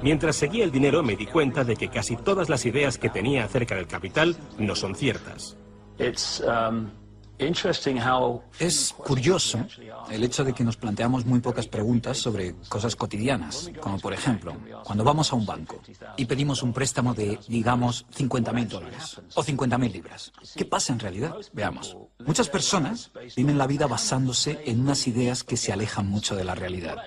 Mientras seguía el dinero me di cuenta de que casi todas las ideas que tenía acerca del capital no son ciertas. Es curioso el hecho de que nos planteamos muy pocas preguntas sobre cosas cotidianas, como por ejemplo, cuando vamos a un banco y pedimos un préstamo de, digamos, $50.000 o 50.000 libras. ¿Qué pasa en realidad? Veamos. Muchas personas viven la vida basándose en unas ideas que se alejan mucho de la realidad.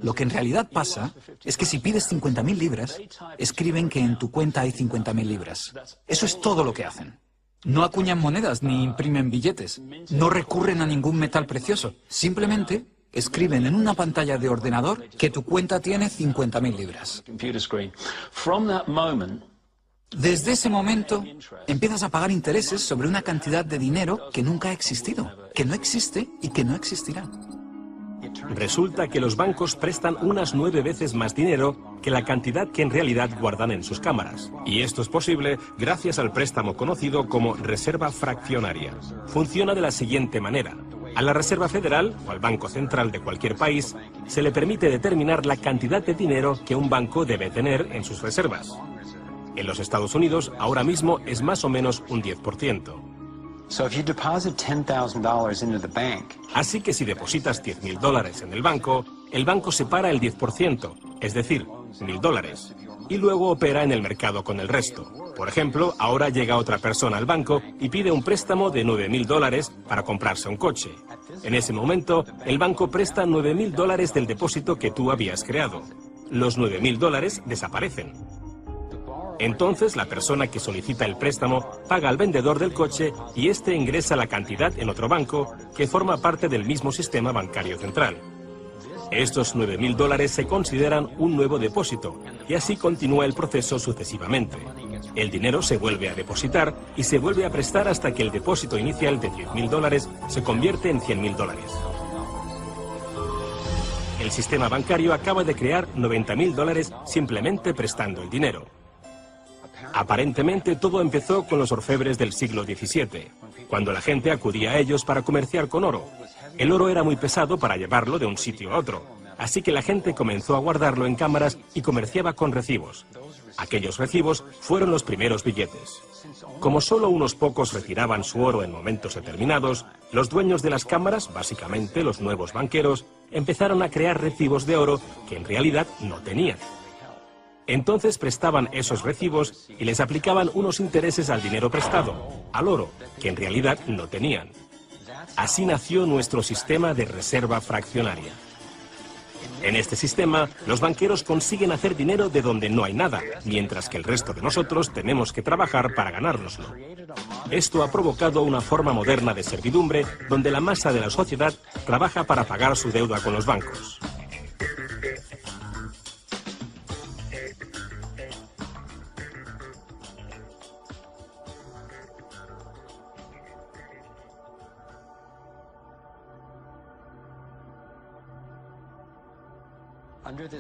Lo que en realidad pasa es que si pides 50.000 libras, escriben que en tu cuenta hay 50.000 libras. Eso es todo lo que hacen. No acuñan monedas ni imprimen billetes. No recurren a ningún metal precioso. Simplemente escriben en una pantalla de ordenador que tu cuenta tiene 50.000 libras. Desde ese momento empiezas a pagar intereses sobre una cantidad de dinero que nunca ha existido, que no existe y que no existirá. Resulta que los bancos prestan unas 9 veces más dinero que la cantidad que en realidad guardan en sus cámaras. Y esto es posible gracias al préstamo conocido como reserva fraccionaria. Funciona de la siguiente manera. A la Reserva Federal, o al Banco Central de cualquier país, se le permite determinar la cantidad de dinero que un banco debe tener en sus reservas. En los Estados Unidos, ahora mismo es más o menos un 10%. Así que si depositas $10.000 en el banco separa el 10%, es decir, $1.000, y luego opera en el mercado con el resto. Por ejemplo, ahora llega otra persona al banco y pide un préstamo de $9.000 para comprarse un coche. En ese momento, el banco presta $9.000 del depósito que tú habías creado. Los $9.000 desaparecen. Entonces, la persona que solicita el préstamo paga al vendedor del coche y éste ingresa la cantidad en otro banco que forma parte del mismo sistema bancario central. Estos $9.000 se consideran un nuevo depósito y así continúa el proceso sucesivamente. El dinero se vuelve a depositar y se vuelve a prestar hasta que el depósito inicial de $10.000 se convierte en $100.000. El sistema bancario acaba de crear $90.000 simplemente prestando el dinero. Aparentemente todo empezó con los orfebres del siglo XVII, cuando la gente acudía a ellos para comerciar con oro. El oro era muy pesado para llevarlo de un sitio a otro, así que la gente comenzó a guardarlo en cámaras y comerciaba con recibos. Aquellos recibos fueron los primeros billetes. Como solo unos pocos retiraban su oro en momentos determinados, los dueños de las cámaras, básicamente los nuevos banqueros, empezaron a crear recibos de oro que en realidad no tenían. Entonces prestaban esos recibos y les aplicaban unos intereses al dinero prestado, al oro, que en realidad no tenían. Así nació nuestro sistema de reserva fraccionaria. En este sistema, los banqueros consiguen hacer dinero de donde no hay nada, mientras que el resto de nosotros tenemos que trabajar para ganárnoslo. Esto ha provocado una forma moderna de servidumbre donde la masa de la sociedad trabaja para pagar su deuda con los bancos.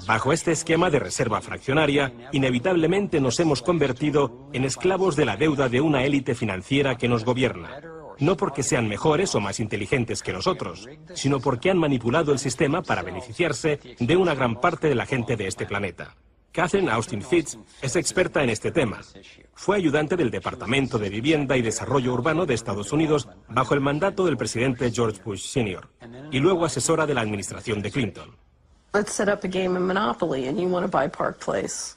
Bajo este esquema de reserva fraccionaria, inevitablemente nos hemos convertido en esclavos de la deuda de una élite financiera que nos gobierna. No porque sean mejores o más inteligentes que nosotros, sino porque han manipulado el sistema para beneficiarse de una gran parte de la gente de este planeta. Catherine Austin Fitts es experta en este tema. Fue ayudante del Departamento de Vivienda y Desarrollo Urbano de Estados Unidos bajo el mandato del presidente George Bush Sr. y luego asesora de la administración de Clinton.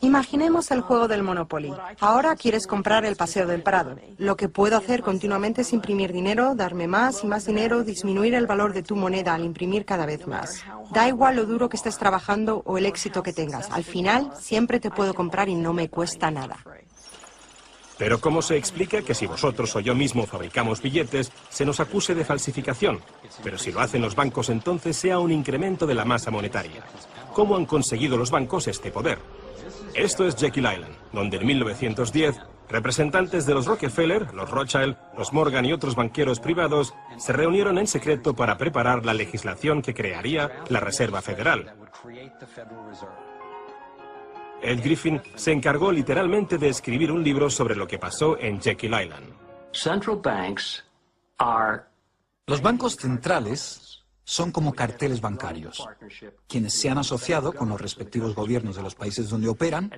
Imaginemos el juego del Monopoly. Ahora quieres comprar el Paseo del Prado. Lo que puedo hacer continuamente es imprimir dinero, darme más y más dinero, disminuir el valor de tu moneda al imprimir cada vez más. Da igual lo duro que estés trabajando o el éxito que tengas. Al final, siempre te puedo comprar y no me cuesta nada. Pero ¿cómo se explica que si vosotros o yo mismo fabricamos billetes, se nos acuse de falsificación? Pero si lo hacen los bancos, entonces sea un incremento de la masa monetaria. ¿Cómo han conseguido los bancos este poder? Esto es Jekyll Island, donde en 1910, representantes de los Rockefeller, los Rothschild, los Morgan y otros banqueros privados se reunieron en secreto para preparar la legislación que crearía la Reserva Federal. Ed Griffin se encargó literalmente de escribir un libro sobre lo que pasó en Jekyll Island. Los bancos centrales son como carteles bancarios, quienes se han asociado con los respectivos gobiernos de los países donde operan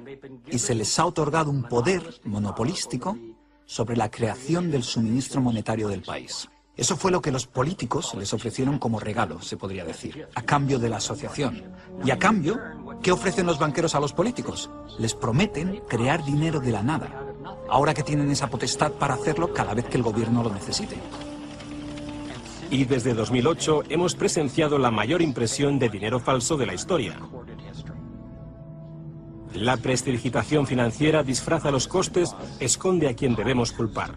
y se les ha otorgado un poder monopolístico sobre la creación del suministro monetario del país. Eso fue lo que los políticos les ofrecieron como regalo, se podría decir, a cambio de la asociación. Y a cambio, ¿qué ofrecen los banqueros a los políticos? Les prometen crear dinero de la nada, ahora que tienen esa potestad para hacerlo cada vez que el gobierno lo necesite. Y desde 2008 hemos presenciado la mayor impresión de dinero falso de la historia. La prestidigitación financiera disfraza los costes, esconde a quien debemos culpar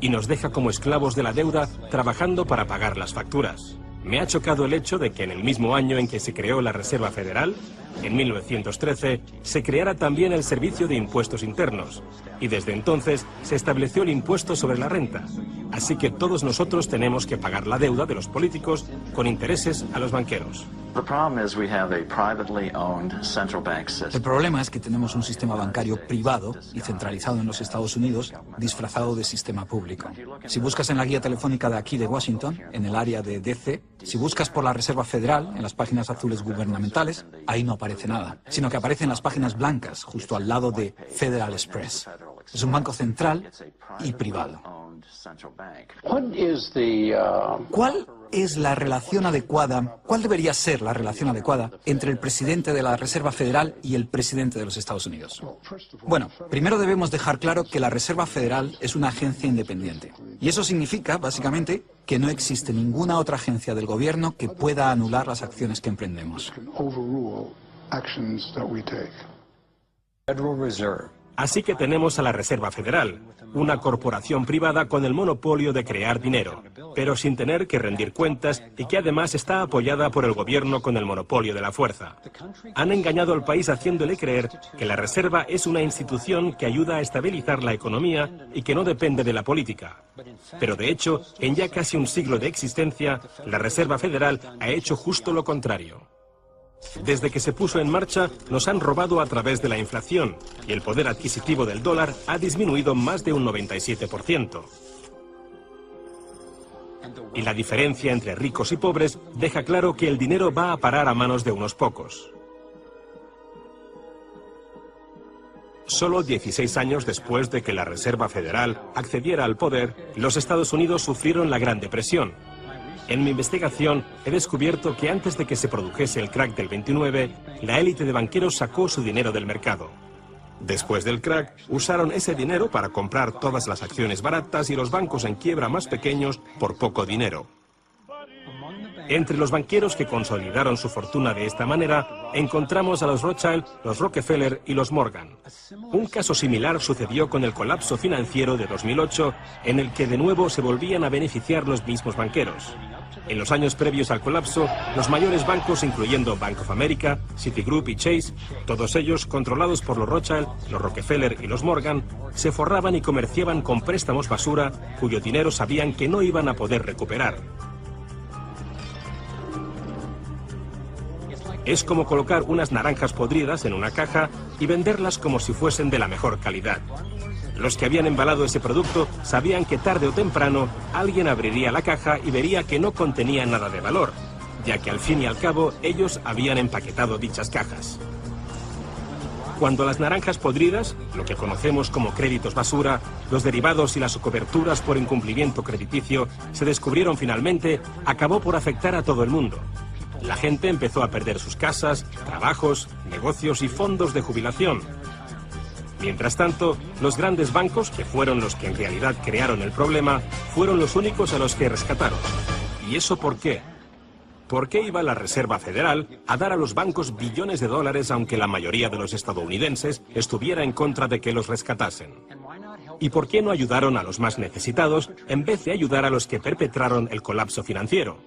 y nos deja como esclavos de la deuda trabajando para pagar las facturas. Me ha chocado el hecho de que en el mismo año en que se creó la Reserva Federal, en 1913, se creara también el Servicio de Impuestos Internos, y desde entonces se estableció el impuesto sobre la renta. Así que todos nosotros tenemos que pagar la deuda de los políticos con intereses a los banqueros. El problema es que tenemos un sistema bancario privado y centralizado en los Estados Unidos, disfrazado de sistema público. Si buscas en la guía telefónica de aquí de Washington, en el área de DC, si buscas por la Reserva Federal, en las páginas azules gubernamentales, ahí no aparece nada, sino que aparecen las páginas blancas, justo al lado de Federal Express. Es un banco central y privado. ¿Cuál es la relación adecuada, cuál debería ser la relación adecuada entre el presidente de la Reserva Federal y el presidente de los Estados Unidos? Bueno, primero debemos dejar claro que la Reserva Federal es una agencia independiente. Y eso significa, básicamente, que no existe ninguna otra agencia del gobierno que pueda anular las acciones que emprendemos. Así que tenemos a la Reserva Federal, una corporación privada con el monopolio de crear dinero, pero sin tener que rendir cuentas y que además está apoyada por el gobierno con el monopolio de la fuerza. Han engañado al país haciéndole creer que la Reserva es una institución que ayuda a estabilizar la economía y que no depende de la política. Pero de hecho, en ya casi un siglo de existencia, la Reserva Federal ha hecho justo lo contrario. Desde que se puso en marcha, nos han robado a través de la inflación y el poder adquisitivo del dólar ha disminuido más de un 97%. Y la diferencia entre ricos y pobres deja claro que el dinero va a parar a manos de unos pocos. Solo 16 años después de que la Reserva Federal accediera al poder, los Estados Unidos sufrieron la Gran Depresión. En mi investigación he descubierto que antes de que se produjese el crack del 29, la élite de banqueros sacó su dinero del mercado. Después del crack, usaron ese dinero para comprar todas las acciones baratas y los bancos en quiebra más pequeños por poco dinero. Entre los banqueros que consolidaron su fortuna de esta manera, encontramos a los Rothschild, los Rockefeller y los Morgan. Un caso similar sucedió con el colapso financiero de 2008, en el que de nuevo se volvían a beneficiar los mismos banqueros. En los años previos al colapso, los mayores bancos, incluyendo Bank of America, Citigroup y Chase, todos ellos controlados por los Rothschild, los Rockefeller y los Morgan, se forraban y comerciaban con préstamos basura, cuyo dinero sabían que no iban a poder recuperar. Es como colocar unas naranjas podridas en una caja y venderlas como si fuesen de la mejor calidad. Los que habían embalado ese producto sabían que tarde o temprano alguien abriría la caja y vería que no contenía nada de valor, ya que al fin y al cabo ellos habían empaquetado dichas cajas. Cuando las naranjas podridas, lo que conocemos como créditos basura, los derivados y las coberturas por incumplimiento crediticio se descubrieron finalmente, acabó por afectar a todo el mundo. La gente empezó a perder sus casas, trabajos, negocios y fondos de jubilación. Mientras tanto, los grandes bancos, que fueron los que en realidad crearon el problema, fueron los únicos a los que rescataron. ¿Y eso por qué? ¿Por qué iba la Reserva Federal a dar a los bancos billones de dólares aunque la mayoría de los estadounidenses estuviera en contra de que los rescatasen? ¿Y por qué no ayudaron a los más necesitados en vez de ayudar a los que perpetraron el colapso financiero?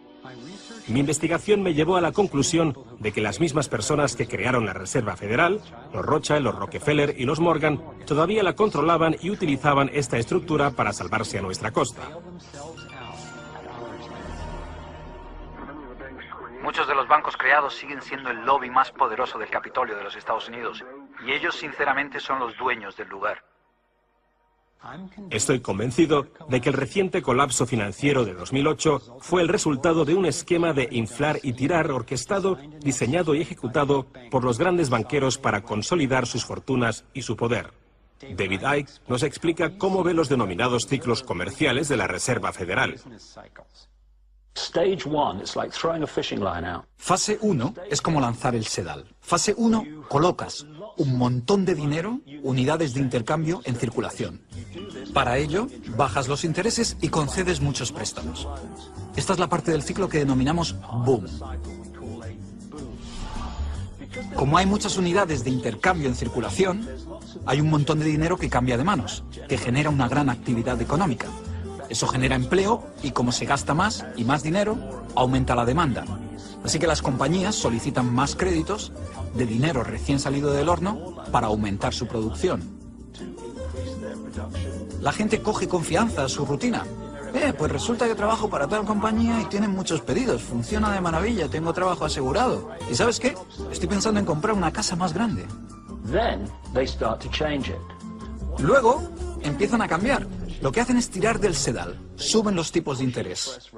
Mi investigación me llevó a la conclusión de que las mismas personas que crearon la Reserva Federal, los Rothschild, los Rockefeller y los Morgan, todavía la controlaban y utilizaban esta estructura para salvarse a nuestra costa. Muchos de los bancos creados siguen siendo el lobby más poderoso del Capitolio de los Estados Unidos, y ellos sinceramente son los dueños del lugar. Estoy convencido de que el reciente colapso financiero de 2008 fue el resultado de un esquema de inflar y tirar orquestado, diseñado y ejecutado por los grandes banqueros para consolidar sus fortunas y su poder. David Icke nos explica cómo ve los denominados ciclos comerciales de la Reserva Federal. Fase 1 es como lanzar el sedal. Fase 1, colocas un montón de dinero, unidades de intercambio en circulación. Para ello, bajas los intereses y concedes muchos préstamos. Esta es la parte del ciclo que denominamos boom. Como hay muchas unidades de intercambio en circulación, hay un montón de dinero que cambia de manos, que genera una gran actividad económica. Eso genera empleo y como se gasta más y más dinero, aumenta la demanda. Así que las compañías solicitan más créditos de dinero recién salido del horno para aumentar su producción. La gente coge confianza a su rutina. Pues resulta que trabajo para tal compañía y tienen muchos pedidos. Funciona de maravilla, tengo trabajo asegurado. ¿Y sabes qué? Estoy pensando en comprar una casa más grande. Luego empiezan a cambiar. Lo que hacen es tirar del sedal. Suben los tipos de interés.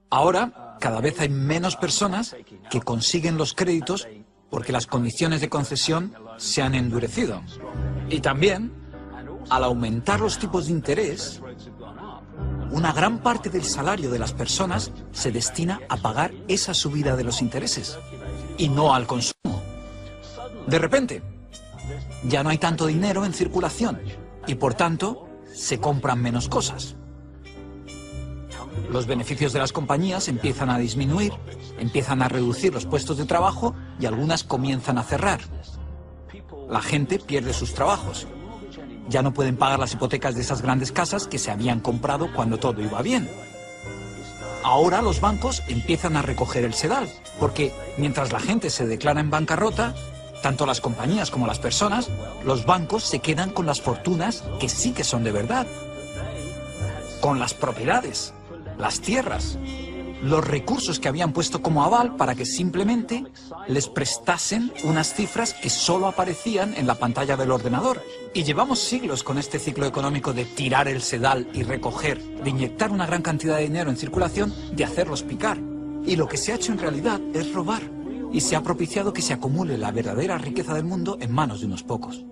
Ahora, cada vez hay menos personas que consiguen los créditos porque las condiciones de concesión se han endurecido. Y también, al aumentar los tipos de interés, una gran parte del salario de las personas se destina a pagar esa subida de los intereses y no al consumo. De repente, ya no hay tanto dinero en circulación y por tanto se compran menos cosas. Los beneficios de las compañías empiezan a disminuir, empiezan a reducir los puestos de trabajo y algunas comienzan a cerrar. La gente pierde sus trabajos. Ya no pueden pagar las hipotecas de esas grandes casas que se habían comprado cuando todo iba bien. Ahora los bancos empiezan a recoger el sedal, porque mientras la gente se declara en bancarrota, tanto las compañías como las personas, los bancos se quedan con las fortunas que sí que son de verdad. Con las propiedades, las tierras, los recursos que habían puesto como aval para que simplemente les prestasen unas cifras que solo aparecían en la pantalla del ordenador. Y llevamos siglos con este ciclo económico de tirar el sedal y recoger, de inyectar una gran cantidad de dinero en circulación, de hacerlos picar. Y lo que se ha hecho en realidad es robar. Y se ha propiciado que se acumule la verdadera riqueza del mundo en manos de unos pocos.